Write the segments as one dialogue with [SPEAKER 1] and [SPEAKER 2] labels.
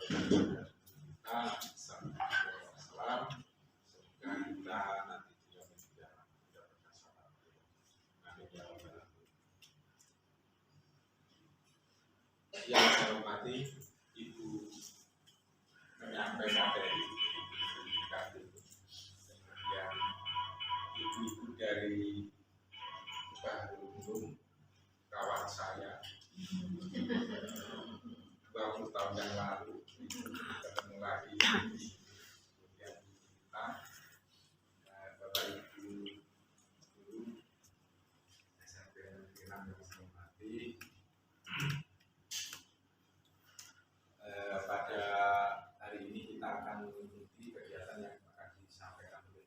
[SPEAKER 1] Salam. Semoga kita nanti tidak berkasar. Yang saya hormati Ibu menyampaikan dari kemudian ibu-ibu dari Bandung, kawan saya 20 tahun yang lalu ketemu lagi. Kemudian kita Bapak Ibu guru SMP Negeri 6 yang saya hormati, pada hari ini kita akan mengikuti kegiatan yang akan disampaikan oleh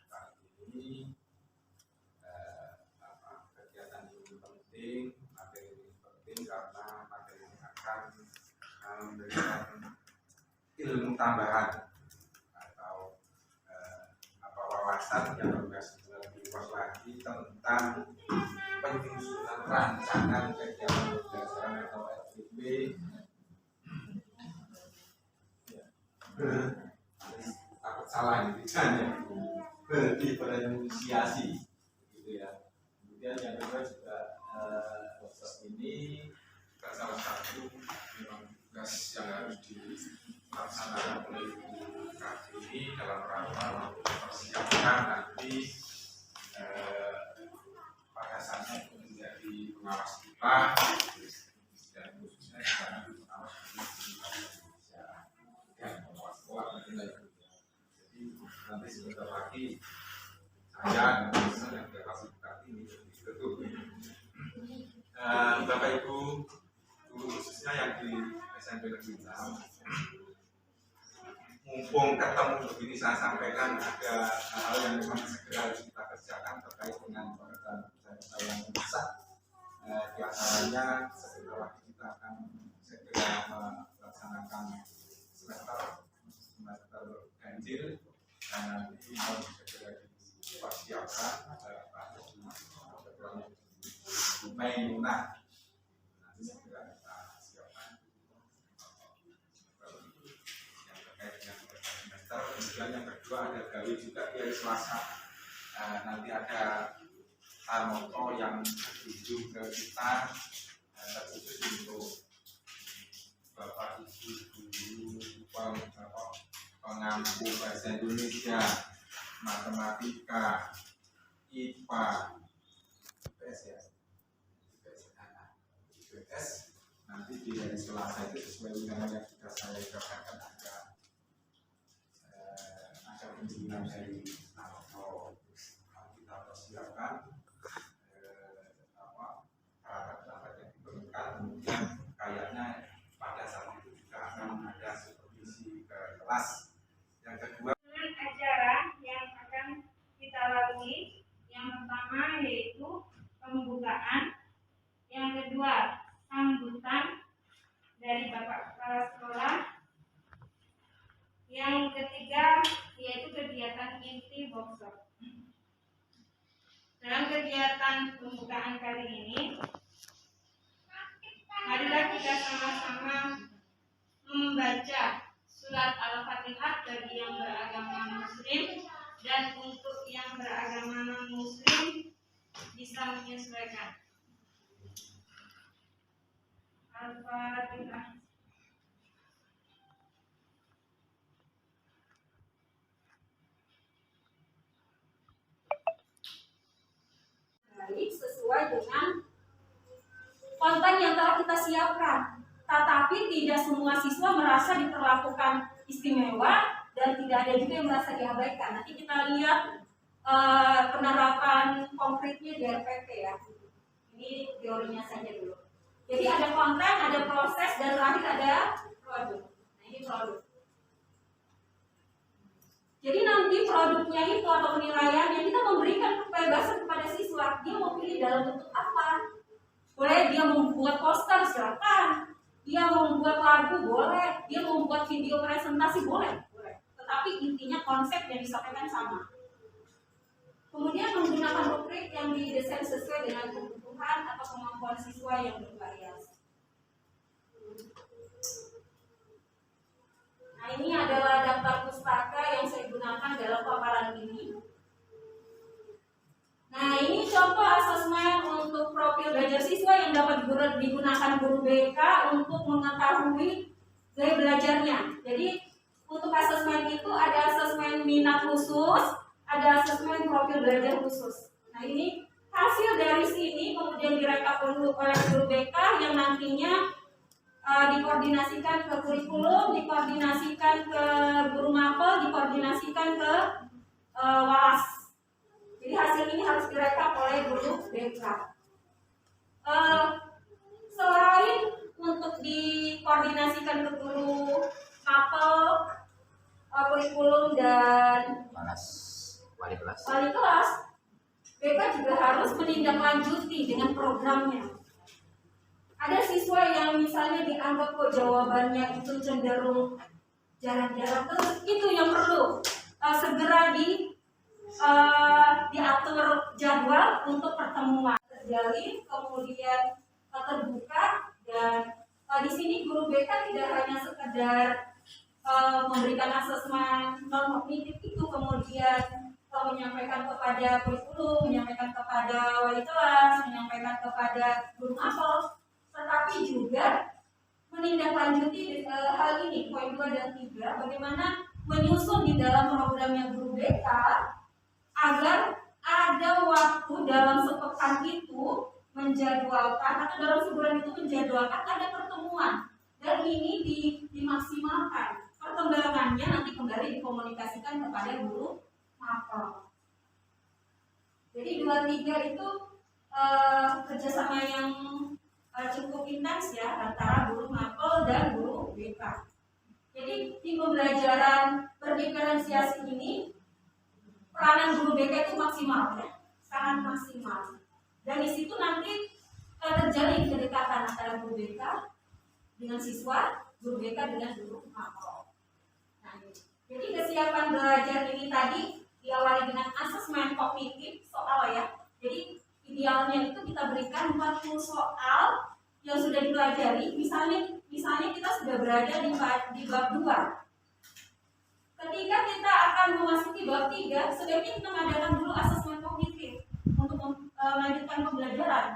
[SPEAKER 1] Pak ini. Kegiatan ini penting, materi ini penting karena materi ini akan memberikan ilmu tambahan atau wawasan yang lebih luas lagi tentang penyusunan rancangan kegiatan pembelajaran atau RPP. Takut salah ini kan, berinisiasi gitu ya. Kemudian yang kedua juga workshop ini salah satu memang tugas yang harus dilaksanakan oleh ini dalam rangka mempersiapkan nanti pada saatnya menjadi pengawas kita dan khususnya karena pengawas Indonesia yang pengawas sekolah dan lain-lain. Jadi nanti sebentar lagi saya yang berfasilitasi ini betul. Bapak Ibu guru khususnya yang di SMP Negeri 6, mumpung ketemu begini saya sampaikan ada hal yang memang segera harus kita kerjakan terkait dengan pekerjaan yang besar. Di antaranya sebentar lagi kita akan segera melaksanakan semester ganjil dan nanti mau segera dipersiapkan Maimunah. Nanti segera kita siapkan yang terkait dengan semester. Kemudian yang kedua ada gawe juga di hari Selasa. Nanti ada Harmoko yang berkunjung ke kita terkhusus untuk Bapak Ibu guru pengampu bahasa Indonesia, matematika, IPA, IPS ya, IPS. Nanti di hari Selasa itu sesuai dengan yang sudah saya katakan ada kunjungan dari Harmoko. Kita persiapkan perangkat-perangkat yang diperlukan. Kemudian kayaknya pada saat itu juga akan ada supervisi ke kelas. Yang kedua,
[SPEAKER 2] acara yang akan kita lalui, yang pertama yaitu pembukaan, yang kedua sambutan dari Bapak Kepala Sekolah, yang ketiga yaitu kegiatan inti workshop. Dalam kegiatan pembukaan kali ini, marilah kita sama-sama membaca surat Al-Fatihah bagi yang beragama Muslim, dan untuk yang beragama non-Muslim bisa menyesuaikan. Al-Fatihah.
[SPEAKER 3] Sesuai dengan konten yang telah kita siapkan, tetapi tidak semua siswa merasa diperlakukan istimewa dan tidak ada juga yang merasa diabaikan. Nanti kita lihat penerapan konkretnya di RPP ya. Ini teorinya saja dulu. Jadi ada konten, ada proses, dan terakhir ada produk. Nah ini produk. Jadi nanti produknya itu atau penilaiannya kita memberikan kebebasan kepada siswa. Dia mau pilih dalam bentuk apa? Boleh dia membuat poster, silakan. Dia mau membuat lagu, boleh. Dia mau membuat video presentasi, boleh. Tetapi intinya konsep yang disampaikan sama. Kemudian menggunakan rubrik yang didesain sesuai dengan kebutuhan atau kemampuan siswa yang bervariasi. gunakan dalam paparan ini. Nah, ini contoh asesmen untuk profil belajar siswa yang dapat digunakan guru BK untuk mengetahui gaya belajarnya. Jadi, untuk asesmen itu ada asesmen minat khusus, ada asesmen profil belajar khusus. Nah, ini hasil dari sini kemudian direkap oleh guru BK yang nantinya dikoordinasikan ke kurikulum, dikoordinasikan ke guru mapel, dikoordinasikan ke walas. Jadi hasil ini harus direkap oleh guru BK. Selain untuk dikoordinasikan ke guru mapel, kurikulum dan
[SPEAKER 4] wali kelas,
[SPEAKER 3] BK juga harus menindaklanjuti dengan programnya. Ada siswa yang misalnya dianggap kok jawabannya itu cenderung jarang-jarang, terus itu yang perlu segera diatur jadwal untuk pertemuan terjalin, kemudian terbuka, dan di sini guru BK tidak hanya sekedar memberikan asesmen non kognitif itu, kemudian menyampaikan kepada kurikulum, menyampaikan kepada wali kelas, menyampaikan kepada guru mapel, tetapi juga menindaklanjuti hal ini, poin 2 dan 3, bagaimana menyusun di dalam programnya guru BK agar ada waktu dalam sepekan itu menjadwalkan, atau dalam sebulan itu menjadwalkan ada pertemuan, dan ini dimaksimalkan. Perkembangannya nanti kembali dikomunikasikan kepada guru mapel. Jadi 2-3 itu kerjasama yang cukup intens ya antara guru mapel dan guru BK. Jadi di pembelajaran berdiferensiasi ini peranan guru BK itu maksimal ya, sangat maksimal. Dan di situ nanti terjalin kedekatan antara guru BK dengan siswa, guru BK dengan guru mapel. Nah, jadi kesiapan belajar ini tadi diawali dengan asesmen kognitif soal ya. Jadi idealnya itu kita berikan 40 soal yang sudah dipelajari. Misalnya kita sudah berada di bab 2. Ketika kita akan memasuki bab 3, sebaiknya kita mengadakan dulu asesmen kognitif untuk melanjutkan pembelajaran.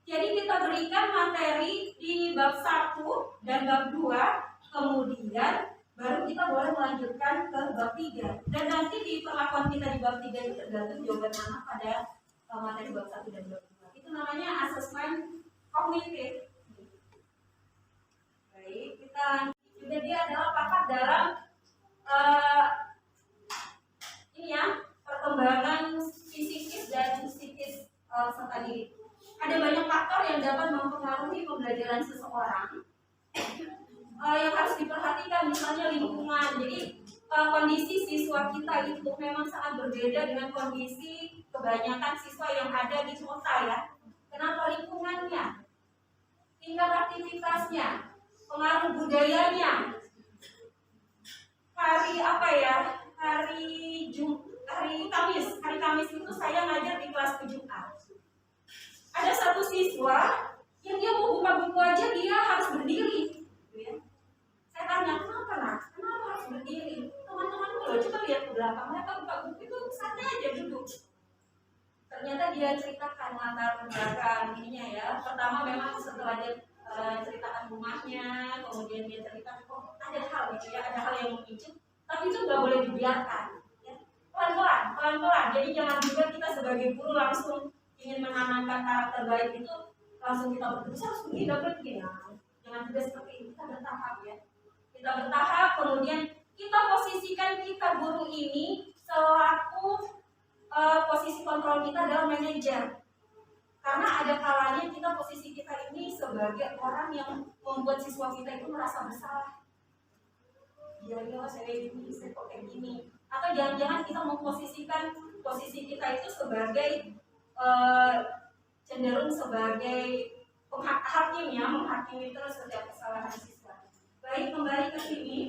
[SPEAKER 3] Jadi kita berikan materi di bab 1 dan bab 2, kemudian baru kita boleh melanjutkan ke bab 3. Dan nanti di perlakuan kita di bab 3 itu tergantung jawaban anak pada materi bab 1 dan bab 2. Itu namanya asesmen kognitif. Baik, kita lanjut. Juga dia adalah pakar dalam ini ya, perkembangan fisikis dan psikis serta diri. Ada banyak faktor yang dapat mempengaruhi pembelajaran seseorang yang harus diperhatikan, misalnya lingkungan. Jadi kondisi siswa kita itu memang sangat berbeda dengan kondisi kebanyakan siswa yang ada di kota ya. Kenapa? Lingkungannya, tingkat aktivitasnya, pengaruh budayanya. Hari Kamis itu saya ngajar di kelas 7A. Ada satu siswa yang dia mau buka buku aja dia harus berdiri, gitu ya. Saya tanya, kenapa harus berdiri? Teman-teman loh, coba lihat ke belakang, mereka buka buku itu santai aja duduk. Ternyata dia ceritakan latar belakang ininya ya. Pertama memang setelah dia ceritakan rumahnya, kemudian dia cerita ada hal gitu ya, ada hal yang memicu, tapi itu nggak boleh dibiarkan ya. Pelan-pelan, jadi jangan juga kita sebagai guru langsung ingin menanamkan karakter baik itu langsung kita berbicara harus begini, begini. Jangan juga seperti itu, kita bertahap ya, kita bertahap, kemudian kita posisikan kita guru ini selaku posisi kontrol kita adalah manajer. Karena ada kalanya kita posisi kita ini sebagai orang yang membuat siswa kita itu merasa bersalah. Ya saya ini, saya kok kayak gini. Atau jangan-jangan kita memposisikan posisi kita itu sebagai cenderung sebagai hakim ya, menghakimi terus setiap kesalahan siswa. Baik, kembali ke sini.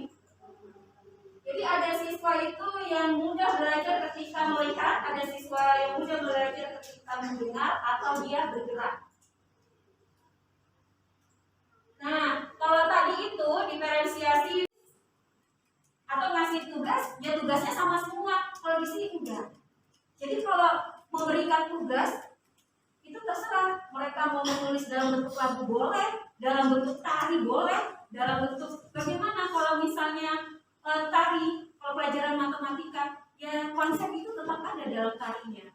[SPEAKER 3] Jadi ada siswa itu yang mudah belajar ketika melihat, ada siswa yang mudah belajar ketika mendengar, atau dia bergerak. Nah, kalau tadi itu diferensiasi atau ngasih tugas, ya tugasnya sama semua. Kalau di sini enggak. Jadi kalau memberikan tugas itu terserah, mereka mau menulis dalam bentuk lagu boleh, dalam bentuk tari boleh, dalam bentuk bagaimana. Kalau misalnya tari, kalau pelajaran matematika, ya konsep itu tetap ada dalam tarinya.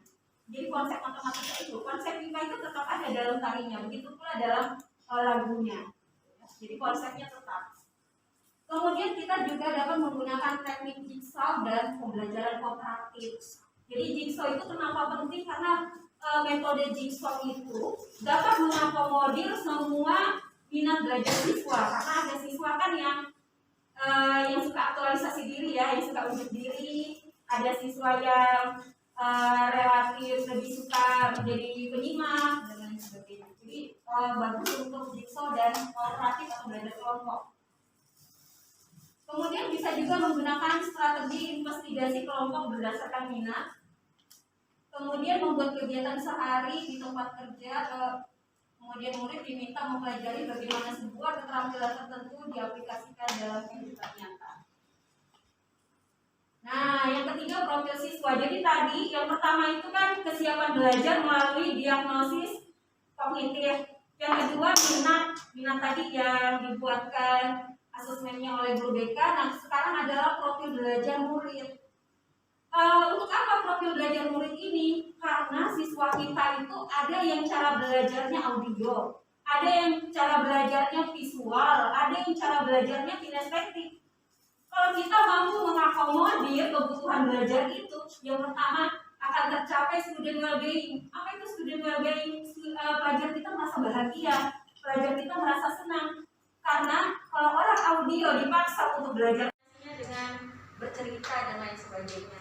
[SPEAKER 3] Jadi konsep matematika itu, konsep IPA itu tetap ada dalam tarinya, begitu pula dalam lagunya. Jadi konsepnya tetap. Kemudian kita juga dapat menggunakan teknik jigsaw dan pembelajaran kooperatif. Jadi jigsaw itu kenapa penting? Karena metode jigsaw itu dapat mengakomodir semua minat belajar siswa. Karena ada siswa kan yang suka aktualisasi diri ya, yang suka uji diri. Ada siswa yang relatif lebih suka menjadi penyimak dan lain sebagainya. Jadi bagus untuk jigsaw dan kooperatif atau belajar kelompok. Kemudian bisa juga menggunakan strategi investigasi kelompok berdasarkan minat. Kemudian membuat kegiatan sehari di tempat kerja. Kemudian murid diminta mempelajari bagaimana sebuah keterampilan tertentu diaplikasikan dalam kehidupan nyata. Nah, yang ketiga profil siswa. Jadi tadi yang pertama itu kan kesiapan belajar melalui diagnosis kognitif. Yang kedua minat tadi yang dibuatkan asesmennya oleh guru BK. Nah, sekarang adalah profil belajar murid. Untuk apa profil belajar murid ini? Karena siswa kita itu ada yang cara belajarnya audio, ada yang cara belajarnya visual, ada yang cara belajarnya kinestetik. Kalau kita mampu mengakomodir kebutuhan belajar itu, yang pertama akan tercapai student well-being. Apa itu student well-being? Pelajar kita merasa bahagia, pelajar kita merasa senang. Karena kalau orang audio dipaksa untuk belajar dengan bercerita dan lain sebagainya.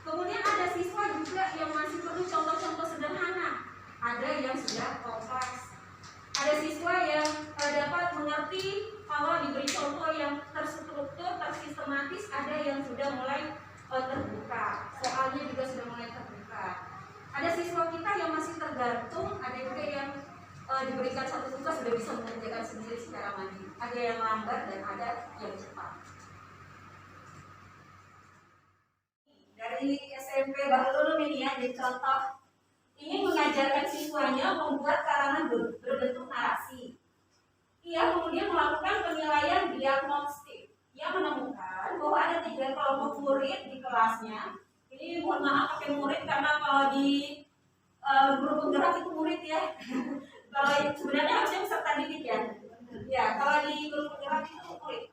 [SPEAKER 3] Kemudian ada siswa juga yang masih perlu contoh-contoh sederhana, ada yang sudah kompleks. Ada siswa yang dapat mengerti kalau diberi contoh yang terstruktur, tersistematis, ada yang sudah mulai terbuka, soalnya juga sudah mulai terbuka. Ada siswa kita yang masih tergantung, ada juga yang diberikan satu tugas sudah bisa mengerjakan sendiri secara mandiri. Ada yang lambat dan ada yang cepat. Dari SMP Bahru ini ya, jadi contoh ingin mengajarkan siswanya membuat karangan berbentuk narasi. Ia kemudian melakukan penilaian diagnostik. Ia menemukan bahwa ada 3 kelompok murid di kelasnya. Ini mohon maaf pakai murid karena kalau di guru penggerak itu murid ya. Kalau sebenarnya harusnya peserta didik ya. Ya, kalau di guru penggerak itu murid.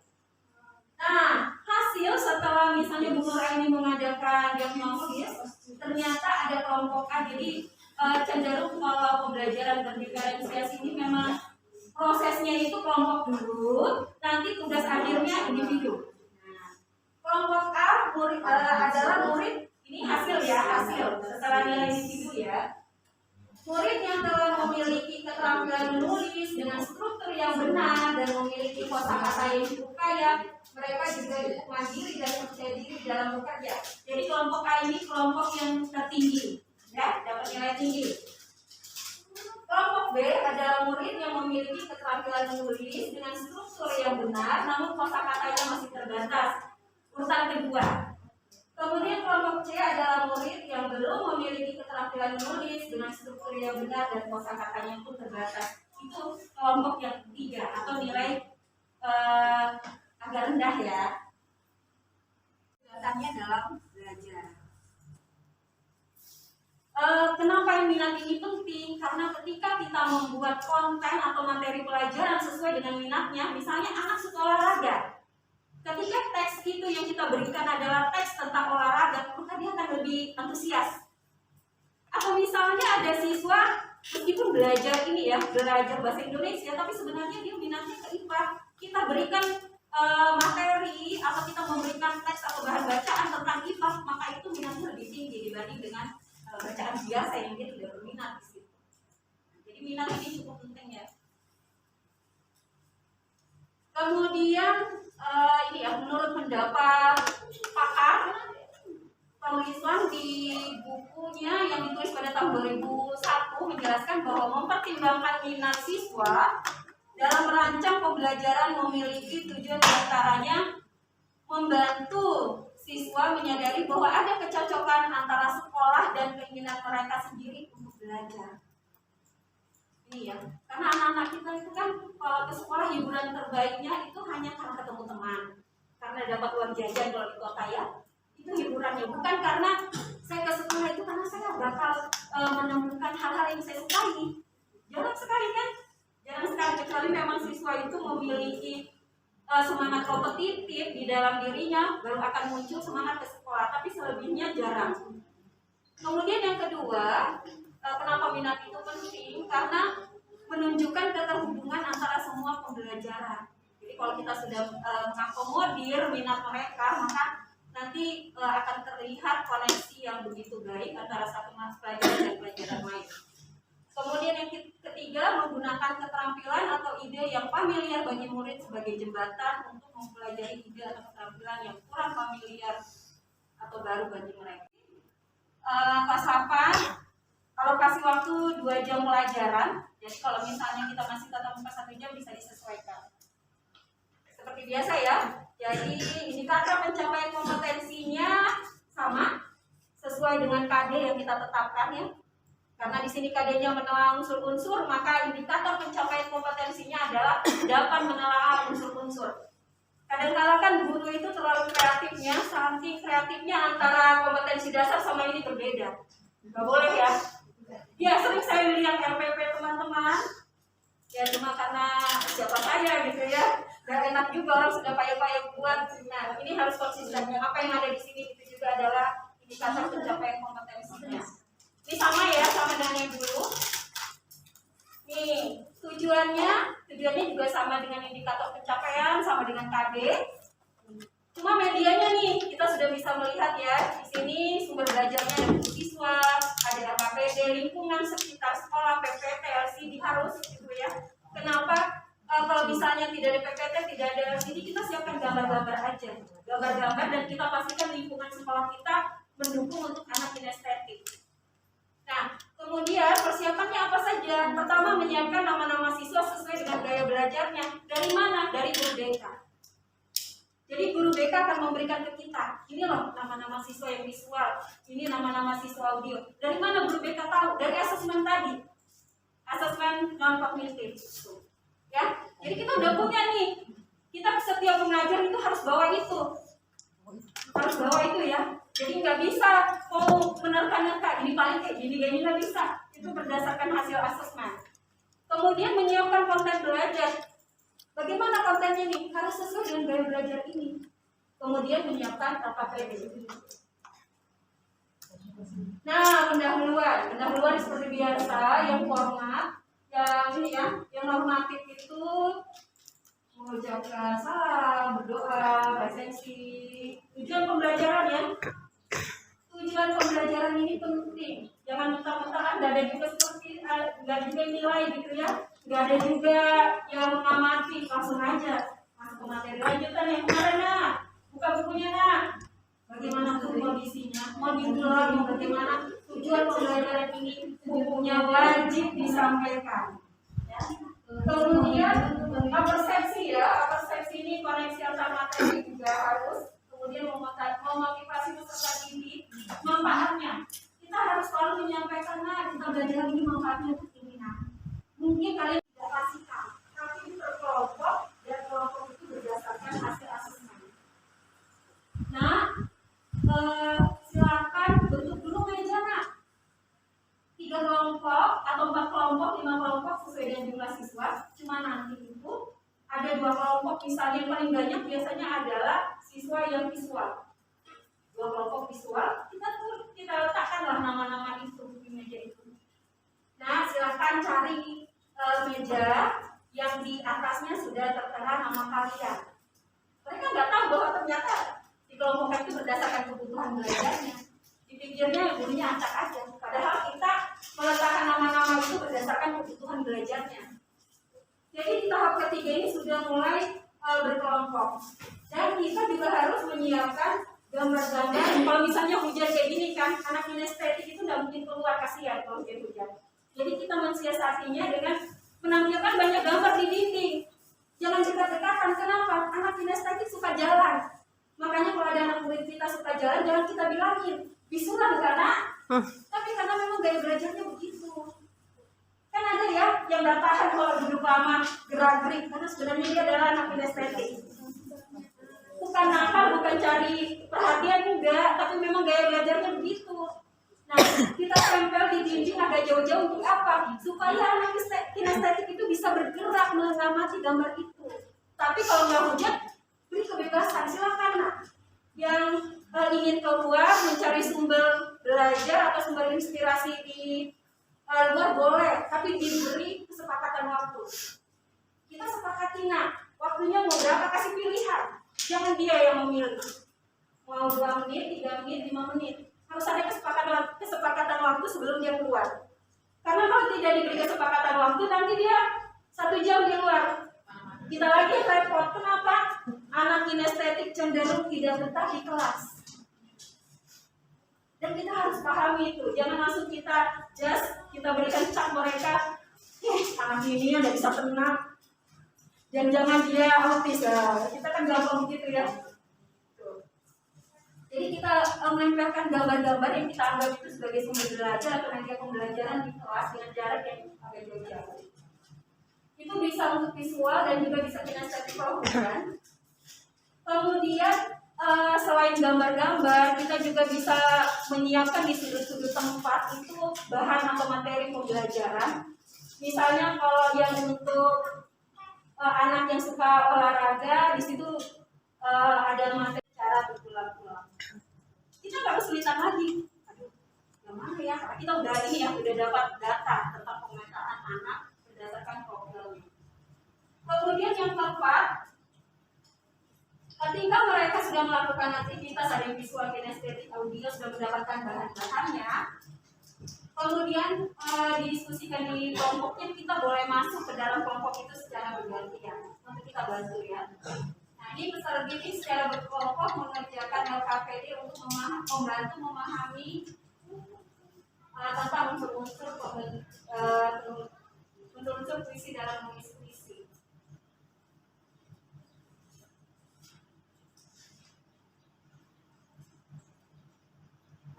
[SPEAKER 3] Nah, hasil setelah misalnya Bu Nur Aini mengadakan diagnosis, ternyata ada kelompok A. Jadi cenderung kalau pembelajaran berdiferensiasi ini memang prosesnya itu kelompok dulu, nanti tugas akhirnya individu. Nah, kelompok A murid, adalah murid, ini hasil ya, hasil setelah nilai individu ya. Murid yang telah memiliki keterampilan menulis dengan struktur yang benar dan memiliki kosakata yang cukup kaya, mereka juga cukup mandiri dan percaya diri dalam bekerja. Jadi kelompok A ini kelompok yang tertinggi, ya, dapat nilai tinggi. Kelompok B adalah murid yang memiliki keterampilan menulis dengan struktur yang benar, namun kosakatanya masih terbatas. Urutan kedua. Kemudian kelompok C adalah murid yang belum memiliki keterampilan menulis dengan struktur yang benar dan kosakatanya pun terbatas. Itu kelompok yang ketiga atau nilai agak rendah ya. Datangnya dalam belajar. Kenapa minat ini penting? Karena ketika kita membuat konten atau materi pelajaran sesuai dengan minatnya, misalnya anak suka olahraga. Ketika teks itu yang kita berikan adalah teks tentang olahraga, maka dia akan lebih antusias. Atau misalnya ada siswa meskipun belajar ini ya, belajar bahasa Indonesia, tapi sebenarnya dia minatnya ke IPA. Kita berikan materi atau kita memberikan teks atau bahan bacaan tentang IPA, maka itu minatnya lebih tinggi dibanding dengan bacaan biasa yang dia tidak berminat di situ. Jadi minat ini cukup penting ya. Kemudian ini ya, menurut pendapat pakar, penulisan di bukunya yang ditulis pada tahun 2001 menjelaskan bahwa mempertimbangkan minat siswa dalam merancang pembelajaran memiliki tujuan diantaranya membantu siswa menyadari bahwa ada kecocokan antara sekolah dan keinginan mereka sendiri untuk belajar. Ini ya, karena anak-anak kita itu kan kalau ke sekolah hiburan terbaiknya itu hanya karena ketemu teman, karena dapat uang jajan kalau di kota ya. Itu hiburannya, bukan karena saya ke sekolah itu karena saya bakal menemukan hal-hal yang saya sukai. Jarang sekali kan? Jarang sekali, kecuali memang siswa itu memiliki semangat kompetitif di dalam dirinya, baru akan muncul semangat ke sekolah, tapi selebihnya jarang. Kemudian yang kedua, kenapa minat itu penting? Karena menunjukkan keterhubungan antara semua pembelajaran. Jadi kalau kita sudah mengakomodir minat mereka, maka nanti akan terlihat koneksi yang begitu baik antara satu mata pelajaran dan pelajaran lain. Kemudian yang ketiga, menggunakan keterampilan atau ide yang familiar bagi murid sebagai jembatan untuk mempelajari ide atau keterampilan yang kurang familiar atau baru bagi mereka. Kelas 8, alokasi waktu 2 jam pelajaran. Jadi kalau misalnya kita masih tatap muka 1 jam bisa disesuaikan. Seperti biasa ya. Jadi indikator pencapaian kompetensinya sama sesuai dengan KD yang kita tetapkan ya. Karena di sini KD-nya menelaah unsur-unsur, maka indikator pencapaian kompetensinya adalah dapat menelaah unsur-unsur. Kadang-kala kan guru itu terlalu kreatifnya, saking kreatifnya antara kompetensi dasar sama ini berbeda. Nggak boleh ya. Ya sering saya lihat RPP teman-teman. Ya cuma karena siapa saya gitu ya. Gak enak juga orang sudah payah-payah buat. Nah ini harus konsisten. Apa yang ada di sini itu juga adalah indikator pencapaian kompetensinya. Ini sama ya, sama dengan yang dulu. Nih, tujuannya juga sama dengan indikator pencapaian, sama dengan KD. Cuma medianya nih, kita sudah bisa melihat ya. Di sini sumber belajarnya ada buku siswa, ada RKPD, lingkungan sekitar sekolah, PPT, LCD harus gitu ya. Kenapa? Kalau misalnya tidak ada PPT, tidak ada LCD, kita siapkan gambar-gambar aja. Gambar-gambar dan kita pastikan lingkungan sekolah kita mendukung untuk anak kinestetik. Nah, kemudian persiapannya apa saja? Pertama, menyiapkan nama-nama siswa sesuai dengan gaya belajarnya. Dari mana? Dari guru BK. Jadi guru BK akan memberikan ke kita, ini loh nama-nama siswa yang visual, ini nama-nama siswa audio. Dari mana guru BK tahu? Dari asesmen tadi, asesmen non-kognitif. Ya, jadi kita udah punya nih. Kita setiap mengajar itu harus bawa itu. Harus bawa itu ya. Jadi nggak bisa mau menerka-nerka ini paling kayak gini nggak bisa. Itu berdasarkan hasil asesmen. Kemudian menyiapkan konten belajar. Bagaimana kontennya nih? Harus sesuai dengan gaya belajar ini. Kemudian menyiapkan RKPD. Nah, pendahuluan seperti biasa yang format, yang ini ya, yang normatif itu mengucapkan salam, berdoa, presensi. Tujuan pembelajaran ya. Tujuan pembelajaran ini penting. Jangan mentang-mentang nggak ada juga seperti nggak juga nilai gitu ya. Nggak ada juga yang mengamati, langsung aja masuk ke materi lanjutan yang kemarin nah. Buka bukunya nah. Bagaimana tuh kondisinya? Mau diulang bagaimana tujuan pembelajaran ini? Bukunya wajib disampaikan. Ya. Kemudian persepsi ya, persepsi ini koneksi antar materi juga harus. Kemudian memotivasi peserta didik, manfaatnya. Kita harus selalu menyampaikan, nah kita belajar ini manfaatnya untuk ini. Nah, mungkin kalian tidak pastikan, tapi ini berkelompok dan kelompok itu berdasarkan hasil asesmen. Nah, silakan bentuk dulu meja nak. 3 kelompok atau 4 kelompok, 5 kelompok sesuai dengan jumlah siswa. Cuma nanti itu ada 2 kelompok, misalnya yang paling banyak biasanya adalah siswa yang visual. 2 kelompok visual, kita letakkanlah nama-nama itu di meja itu. Nah, silakan cari meja yang di atasnya sudah tertera nama kalian. Mereka nggak tahu bahwa ternyata dikelompokkan itu berdasarkan kebutuhan belajarnya. Dipikirnya gurunya acak aja. Padahal kita meletakkan nama-nama itu berdasarkan kebutuhan belajarnya. Jadi di tahap ketiga ini sudah mulai berkelompok. Dan kita juga harus menyiapkan gambar-gambar. Kalau misalnya hujan kayak gini kan, anak kinestetik itu nggak mungkin keluar, kasihan kalau hujan. Jadi kita mensiasatinya dengan menampilkan banyak gambar di dinding. Jangan dekat-dekatan. Kenapa? Anak kinestetik suka jalan. Makanya kalau ada anak murid kita suka jalan, jangan kita bilangin bisulan karena tapi karena memang gaya belajarnya begitu. Kan ada ya yang gak tahan kalau duduk lama gerak-gerik karena sebenarnya dia adalah anak kinestetik. Bukan nakal, bukan cari perhatian juga, tapi memang gaya belajarnya begitu. Nah, kita tempel di dinding agak jauh-jauh untuk apa? Supaya anak kinestetik itu bisa bergerak mengamati gambar itu. Tapi kalau nggak hujan, beri kebebasan, silakan nak. Yang ingin keluar mencari sumber belajar atau sumber inspirasi di luar boleh, tapi diberi kesepakatan waktu. Kita sepakati nak, waktunya mau berapa, kasih pilihan. Jangan dia yang memilih. Mau 2 menit, 3 menit, 5 menit. Harus ada kesepakatan waktu sebelum dia keluar. Karena kalau tidak diberi kesepakatan waktu, nanti dia 1 jam di luar. Kita lagi repot. Kenapa? Anak kinestetik cenderung tidak betah di kelas. Dan kita harus pahami itu. Jangan langsung kita kita berikan cap mereka. Anak ini tidak bisa tenang. Jangan dia autis ya. Kita kan gampang begitu ya. Jadi kita menempelkan gambar-gambar yang kita anggap itu sebagai sumber belajar atau media pembelajaran di kelas dengan jarak yang agak jauh-jauh. Itu bisa untuk visual dan juga bisa kinestetik kalau bukan. Kemudian selain gambar-gambar, kita juga bisa menyiapkan di sudut-sudut tempat itu bahan atau materi pembelajaran. Misalnya kalau yang untuk anak yang suka olahraga, di situ ada materi cara berulang-ulang. Kita nggak kesulitan lagi. Aduh, yang mana ya? Karena kita udah ini ya, udah dapat data tentang pemetaan anak berdasarkan profilnya. Kemudian yang keempat, ketika mereka sudah melakukan aktivitas ada yang visual, kinestetik, audio, sudah mendapatkan bahan-bahannya, kemudian didiskusikan di kelompoknya, kita boleh masuk ke dalam kelompok itu secara bergantian untuk kita bantu ya. Nah, ini peserta didik secara berkelompok mengerjakan LKPD untuk membantu memahami tentang unsur-unsur puisi dalam menulis puisi.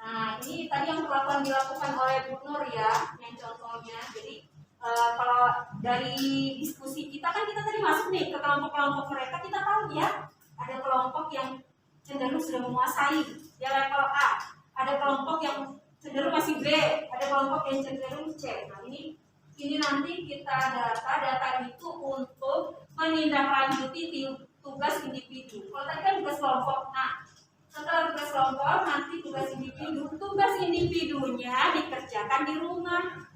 [SPEAKER 3] Nah, ini tadi yang perlakuan dilakukan oleh Bu Nur ya, yang contohnya. Jadi kalau dari diskusi kita kan kita tadi masuk nih ke kelompok-kelompok mereka, kita tahu ya ada kelompok yang cenderung sudah menguasai ya level A, ada kelompok yang cenderung masih B, ada kelompok yang cenderung C. Nah ini nanti kita data itu untuk menindaklanjuti tugas individu. Kalau tadi kan tugas kelompok, nah setelah tugas kelompok nanti tugas individunya dikerjakan di rumah.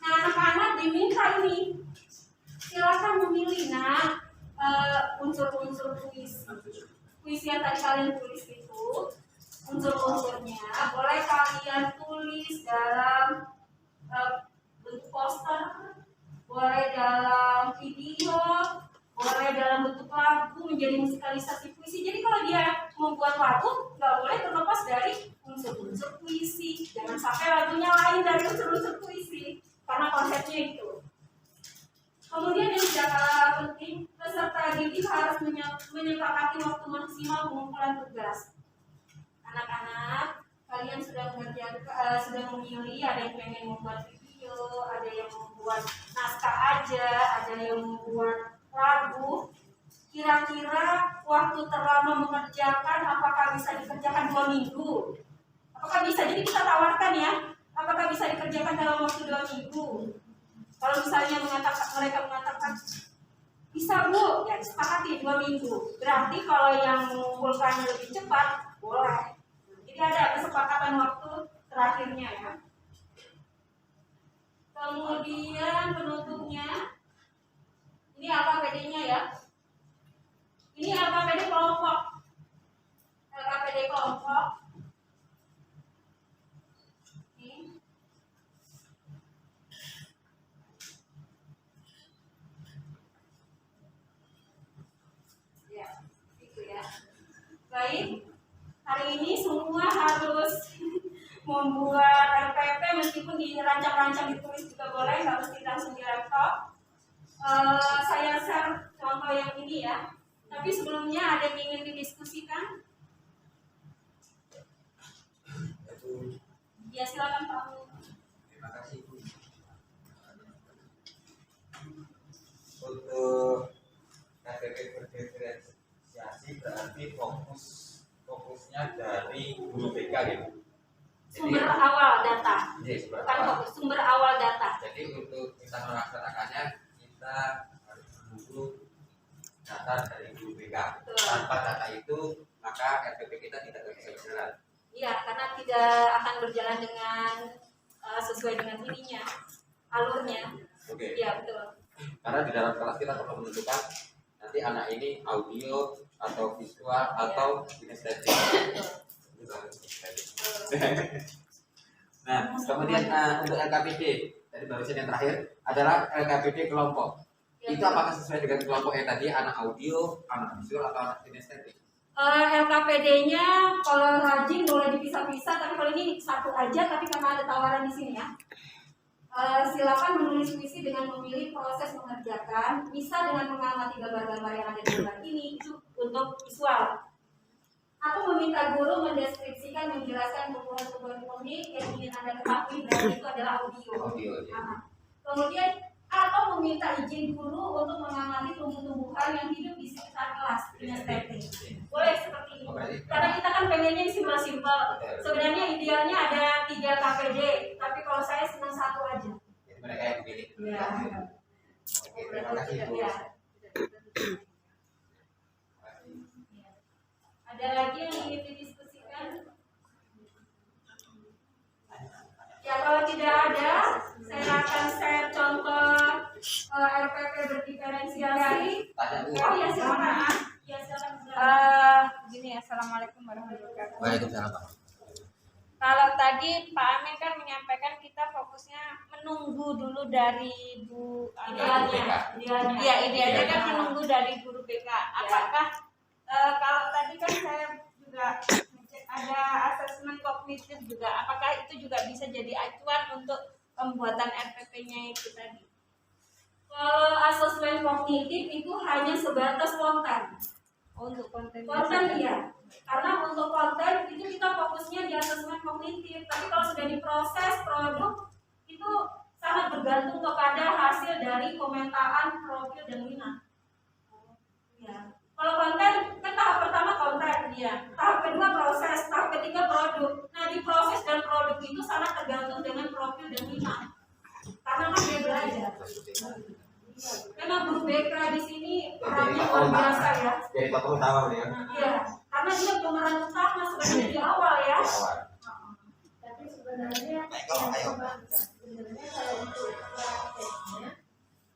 [SPEAKER 3] Nah, anak-anak diminta ini, silakan memilih unsur-unsur puisi yang tadi kalian tulis itu, unsur-unsurnya boleh kalian tulis dalam bentuk poster, boleh dalam video, boleh dalam bentuk lagu menjadi musikalisasi puisi. Jadi kalau dia membuat lagu, nggak boleh terlepas dari unsur-unsur puisi. Jangan sampai lagunya lain dari unsur-unsur puisi. Karena konsepnya itu. Kemudian yang tidak kalah penting, peserta didik harus menyepakati waktu maksimal pengumpulan tugas. Anak-anak, kalian sudah memilih, ada yang pengen membuat video, ada yang membuat naskah aja, ada yang membuat lagu. Kira-kira waktu terlama mengerjakan, apakah bisa dikerjakan 2 minggu? Apakah bisa? Jadi kita tawarkan ya. Apakah bisa dikerjakan dalam waktu 2 minggu? Kalau misalnya mereka mengatakan bisa Bu, ya disepakati 2 minggu. Berarti kalau yang mengumpulkan lebih cepat, boleh. Jadi ada kesepakatan waktu terakhirnya ya. Kemudian penutupnya, ini LKPD-nya ya. Ini LKPD kelompok. LKPD kelompok. Baik, hari ini semua harus membuat RPP meskipun dirancang-rancang ditulis juga boleh, nggak mesti langsung di laptop. Saya share contoh yang ini ya. Tapi sebelumnya ada yang ingin didiskusikan? Ya silakan Pak.
[SPEAKER 1] Terima kasih Bu. Untuk KTP berdiferensiasi berarti fokusnya dari guru BK gitu.
[SPEAKER 3] Sumber awal data.
[SPEAKER 1] Iya, sumber
[SPEAKER 3] Bukan
[SPEAKER 1] awal.
[SPEAKER 3] fokus, sumber awal data.
[SPEAKER 1] Jadi untuk kita melaksanakannya kita harus menunggu data dari guru BK.
[SPEAKER 3] Betul.
[SPEAKER 1] Tanpa data itu maka RPP kita tidak bisa berjalan.
[SPEAKER 3] Iya, karena tidak akan berjalan dengan sesuai dengan ininya, alurnya.
[SPEAKER 1] Oke.
[SPEAKER 3] Iya, betul.
[SPEAKER 1] Karena di dalam kelas kita perlu menentukan nanti anak ini audio atau visual atau kinestetik. Nah, kemudian untuk LKPD tadi barusan yang terakhir adalah LKPD kelompok.
[SPEAKER 3] Ya,
[SPEAKER 1] Itu apakah sesuai dengan kelompok yang tadi anak audio, anak visual atau anak kinestetik?
[SPEAKER 3] LKPD-nya kalau rajin boleh dipisah-pisah, tapi kalau ini satu aja, tapi karena ada tawaran di sini ya. Silakan menulis puisi dengan memilih proses mengerjakan, bisa dengan mengamati gambar-gambar yang ada di gambar ini, itu untuk visual. Atau meminta guru mendeskripsikan, menjelaskan tumbuhan-tumbuhan unik yang ingin Anda ketahui, dan itu adalah audio.
[SPEAKER 1] Audio, ya.
[SPEAKER 3] Kemudian atau meminta izin guru untuk mengamati tumbuh-tumbuhan yang hidup di sekitar kelas kinestetik. Boleh seperti ini. Karena kita kan pengennya simpel-simpel. Sebenarnya idealnya ada 3 KPD, tapi kalau saya senang satu aja.
[SPEAKER 1] Jadi mereka yang pilih.
[SPEAKER 3] Ya.
[SPEAKER 1] Oke, terima kasih Bu.
[SPEAKER 3] Ya. Ada lagi yang ingin didiskusikan? Ya, kalau tidak ada, saya akan share contoh RPP berdiferensiasi.
[SPEAKER 1] Tanya Bu.
[SPEAKER 3] Oh ya, silakan. Ya, silakan.
[SPEAKER 2] Gini, assalamualaikum warahmatullahi wabarakatuh.
[SPEAKER 4] Waalaikumsalam Pak.
[SPEAKER 2] Kalau tadi Pak Amin kan menyampaikan kita fokusnya menunggu dulu dari Bu
[SPEAKER 3] Idealnya.
[SPEAKER 2] Iya, idealnya kan menunggu dari guru BK. Apakah kalau tadi kan saya juga ada asesmen kognitif juga, apakah itu juga bisa jadi acuan untuk pembuatan RPP-nya itu tadi?
[SPEAKER 3] Kalau asesmen kognitif itu hanya sebatas konten.
[SPEAKER 2] Untuk konten
[SPEAKER 3] Iya, karena untuk konten itu kita fokusnya di asesmen kognitif. Tapi kalau sudah diproses produk itu sangat bergantung kepada hasil dari pemetaan profil dan minat. Ya. Kalau konten kan tahap pertama konten, ya. Tahap kedua proses, tahap ketiga produk. Nah di proses dan produk itu sangat tergantung dengan profil dan minat. Karena kan dia belajar. Memang guru BK di sini perannya luar biasa ya.
[SPEAKER 1] Jadi tokoh utama ya.
[SPEAKER 3] Iya, karena dia pemeran utama sebenarnya di awal ya.
[SPEAKER 1] Awal.
[SPEAKER 5] Tapi sebenarnya kalau untuk prakteknya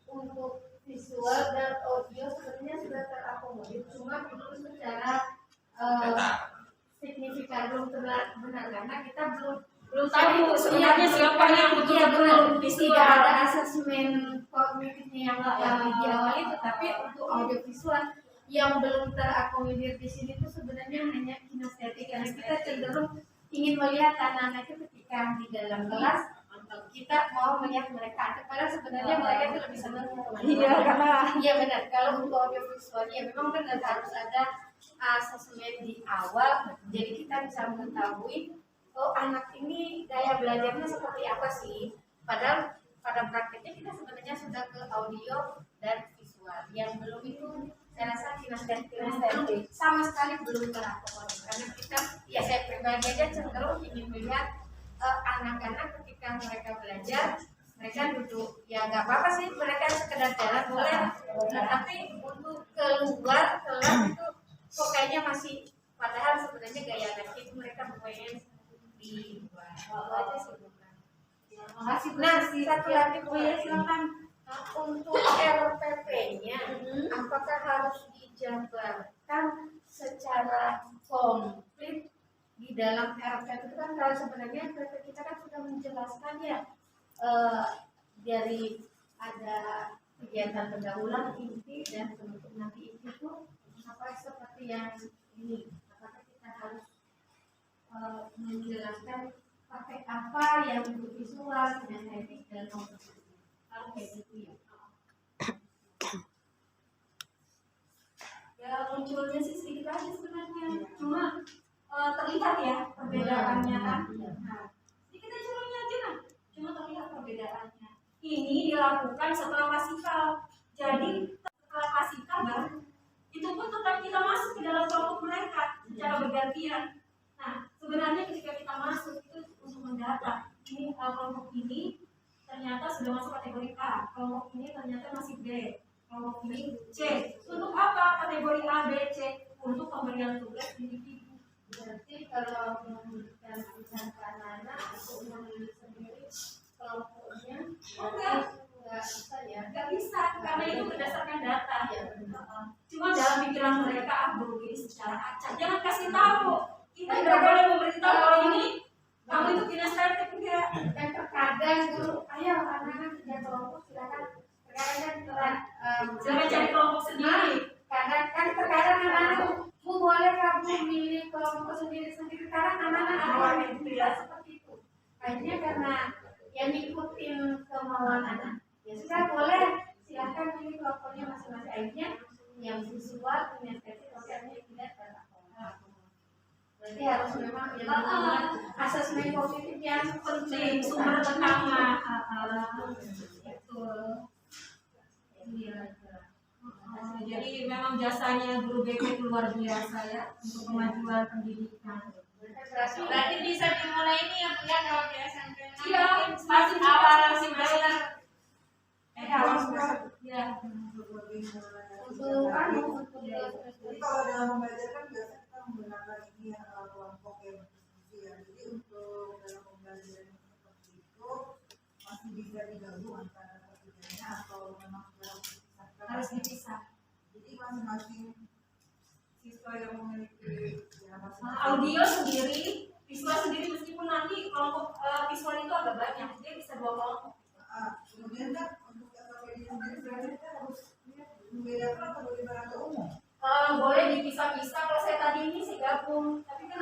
[SPEAKER 5] untuk visual dan audio sebenarnya sudah terakomodir, cuma itu secara signifikan belum benar karena kita belum
[SPEAKER 3] tahu sebenarnya siapa yang betul-betul visual.
[SPEAKER 5] Tidak ada asesmen kognitifnya yang di awal itu, tapi untuk audio visual yang belum terakomodir di sini itu sebenarnya hanya kinestetik karena kita cenderung ingin melihat anak-anak itu ketika di dalam kelas kita mau melihat mereka, padahal sebenarnya mereka itu lebih senang teman-teman.
[SPEAKER 3] Iya, karena
[SPEAKER 5] Iya benar. Kalau untuk audio visual ya memang benar harus ada asesmen di awal, jadi kita bisa mengetahui oh anak ini gaya belajarnya seperti apa sih. Padahal pada prakteknya kita sebenarnya sudah ke audio dan visual. Yang belum itu saya rasa kinestetik sama sekali belum terakomodir karena kita ya saya pribadi aja cenderung ingin melihat anak-anak ketika mereka belajar mereka duduk ya nggak apa-apa sih mereka sekedar jalan boleh tapi untuk keluar kelas itu kok kayaknya masih padahal sebenarnya gaya anak itu mereka pengen di luar itu aja sih bukan.
[SPEAKER 3] makasih.
[SPEAKER 5] Nah satu lagi Bu ya
[SPEAKER 3] silakan.
[SPEAKER 5] untuk RPP-nya apakah harus dijabarkan secara komplit di dalam RPP itu kan kalau sebenarnya RPP kita kan sudah menjelaskan ya dari ada kegiatan pendahuluan inti dan penutup nanti itu apa seperti yang ini apakah kita harus menjelaskan pakai apa yang untuk visual, kinestetik dan audio harus kayak gitu ya.
[SPEAKER 3] Ya munculnya sih sedikit aja sebenarnya, cuma terlihat ya perbedaannya kan. Nah, sedikit dilakukan setelah klasikal. Jadi setelah klasikal baru itu pun tetap kita masuk ke dalam kelompok mereka secara bergantian. Nah, sebenarnya ketika kita masuk itu untuk mendata ini kelompok ini ternyata sudah masuk kategori A, kelompok ini ternyata masih B, kelompok ini C. Untuk apa kategori A, B, C? Untuk pemberian tugas individu.
[SPEAKER 5] Berarti kalau memberikan tugas ke anak-anak untuk memilih sendiri kelompoknya,
[SPEAKER 3] Enggak
[SPEAKER 5] bisa ya.
[SPEAKER 3] nggak bisa karena itu berdasarkan data.
[SPEAKER 5] Ya, benar.
[SPEAKER 3] Cuma dalam pikiran mereka guru ini secara acak. Jangan kasih tahu. Kita nggak boleh memberitahu kalau ini kamu itu kinestetik enggak.
[SPEAKER 5] Dan terkadang guru, ayo anak-anak kerja kelompok silakan. Terkadang
[SPEAKER 3] Jangan cari kelompok sendiri.
[SPEAKER 5] terkadang anak-anak Bu boleh kamu milih kelompok sendiri-sendiri karena anak-anak ada yang tidak seperti itu. Akhirnya karena yang ngikutin kemauan anak, ya sudah boleh silahkan pilih kelompoknya masing-masing. Akhirnya yang visual kinestetik sosialnya tidak terlaksana. Berarti harus memang yang asesmen positif yang
[SPEAKER 3] Penting sumber pertama. Betul. Iya. Jadi memang jasanya guru BP luar biasa ya untuk kemajuan pendidikan.
[SPEAKER 2] Berarti bisa dimulai ini ya Bu ya kalau di SMP.
[SPEAKER 3] Iya,
[SPEAKER 2] Masih awal semester.
[SPEAKER 3] Awal semester. Ya.
[SPEAKER 5] untuk untuk
[SPEAKER 6] Jadi kalau dalam pembelajaran biasanya kita menggunakan ini kelompok yang berdiskusi ya. Jadi untuk dalam pembelajaran yang seperti itu masih bisa digabung antara ketiganya atau memang
[SPEAKER 3] Harus dipisah.
[SPEAKER 6] Jadi masing-masing siswa yang memiliki ya,
[SPEAKER 3] Audio sendiri, visual sendiri meskipun nanti kelompok visual itu agak banyak, dia bisa 2 kelompok.
[SPEAKER 6] kemudian kan untuk SLPD sendiri berarti kita harus membedakan atau bagaimana ke umum.
[SPEAKER 3] Boleh dipisah-pisah. Kalau saya tadi ini sih gabung, tapi kan